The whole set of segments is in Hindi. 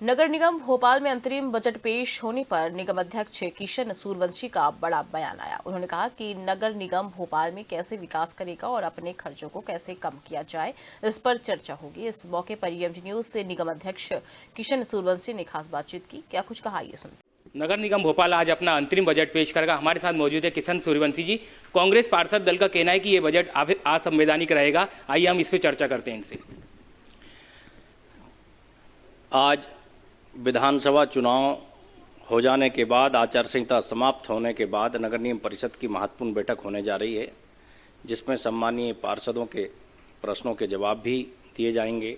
नगर निगम भोपाल में अंतरिम बजट पेश होने पर निगम अध्यक्ष किशन सूर्यवंशी का बड़ा बयान आया। उन्होंने कहा कि नगर निगम भोपाल में कैसे विकास करेगा और अपने खर्चों को कैसे कम किया जाए, इस पर चर्चा होगी। इस मौके पर ईएमटी न्यूज से निगम अध्यक्ष किशन सूर्यवंशी ने खास बातचीत की। क्या कुछ कहा, ये सुन। नगर निगम भोपाल आज अपना अंतरिम बजट पेश करेगा। हमारे साथ मौजूद है किशन सूर्यवंशी जी। कांग्रेस पार्षद दल का कहना है कि ये बजट असंवैधानिक रहेगा। आइए हम इस पर चर्चा करते हैं इनसे। आज विधानसभा चुनाव हो जाने के बाद, आचार संहिता समाप्त होने के बाद नगर निगम परिषद की महत्वपूर्ण बैठक होने जा रही है, जिसमें सम्मानीय पार्षदों के प्रश्नों के जवाब भी दिए जाएंगे,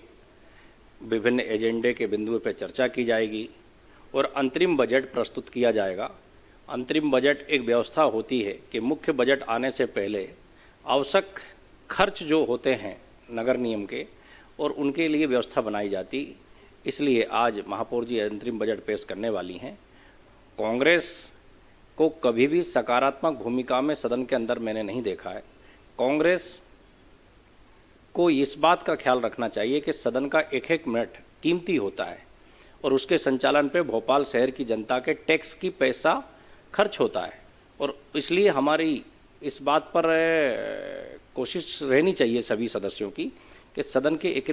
विभिन्न एजेंडे के बिंदुओं पर चर्चा की जाएगी और अंतरिम बजट प्रस्तुत किया जाएगा। अंतरिम बजट एक व्यवस्था होती है कि मुख्य बजट आने से पहले आवश्यक खर्च जो होते हैं नगर निगम के, और उनके लिए व्यवस्था बनाई जाती। इसलिए आज महापौर जी अंतरिम बजट पेश करने वाली हैं। कांग्रेस को कभी भी सकारात्मक भूमिका में सदन के अंदर मैंने नहीं देखा है। कांग्रेस को इस बात का ख्याल रखना चाहिए कि सदन का एक एक मिनट कीमती होता है और उसके संचालन पे भोपाल शहर की जनता के टैक्स की पैसा खर्च होता है, और इसलिए हमारी इस बात पर कोशिश रहनी चाहिए सभी सदस्यों की कि सदन के एक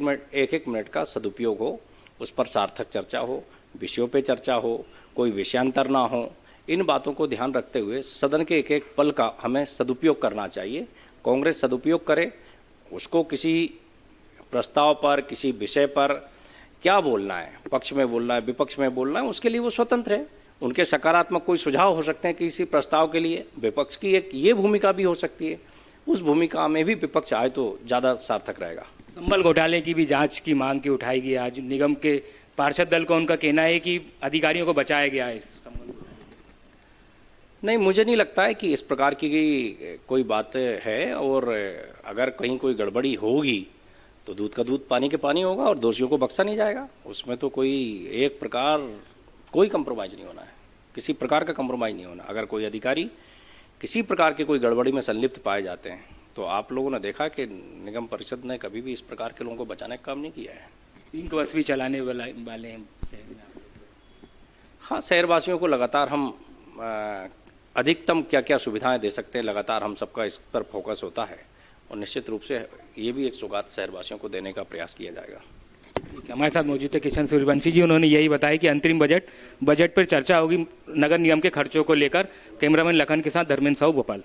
एक मिनट का सदुपयोग हो, उस पर सार्थक चर्चा हो, विषयों पे चर्चा हो, कोई विषयांतर ना हो। इन बातों को ध्यान रखते हुए सदन के एक एक पल का हमें सदुपयोग करना चाहिए। कांग्रेस सदुपयोग करे, उसको किसी प्रस्ताव पर, किसी विषय पर क्या बोलना है, पक्ष में बोलना है, विपक्ष में बोलना है, उसके लिए वो स्वतंत्र है। उनके सकारात्मक कोई सुझाव हो सकते हैं किसी प्रस्ताव के लिए, विपक्ष की एक ये भूमिका भी हो सकती है। उस भूमिका में भी विपक्ष आए तो ज़्यादा सार्थक रहेगा। संबल घोटाले की भी जांच की मांग की उठाएगी आज निगम के पार्षद दल को। उनका कहना है कि अधिकारियों को बचाया गया है इस संबंध में। नहीं, मुझे नहीं लगता है कि इस प्रकार की कोई बात है, और अगर कहीं कोई गड़बड़ी होगी तो दूध का दूध पानी के पानी होगा और दोषियों को बख्शा नहीं जाएगा। उसमें तो कोई कंप्रोमाइज़ नहीं होना है, किसी प्रकार का कंप्रोमाइज़ नहीं होना। अगर कोई अधिकारी किसी प्रकार के कोई गड़बड़ी में संलिप्त पाए जाते हैं तो आप लोगों ने देखा कि निगम परिषद ने कभी भी इस प्रकार के लोगों को बचाने का काम नहीं किया है। इनको बस भी चलाने वाले हैं शहर में। हाँ, शहरवासियों को लगातार हम अधिकतम क्या क्या सुविधाएं दे सकते हैं, लगातार हम सबका इस पर फोकस होता है, और निश्चित रूप से ये भी एक सौगात शहरवासियों को देने का प्रयास किया जाएगा। हमारे साथ मौजूद है किशन सूर्यवंशी जी। उन्होंने यही बताया कि अंतरिम बजट पर चर्चा होगी नगर निगम के खर्चों को लेकर। कैमरामैन लखन के साथ धर्मेंद्र साहू, भोपाल।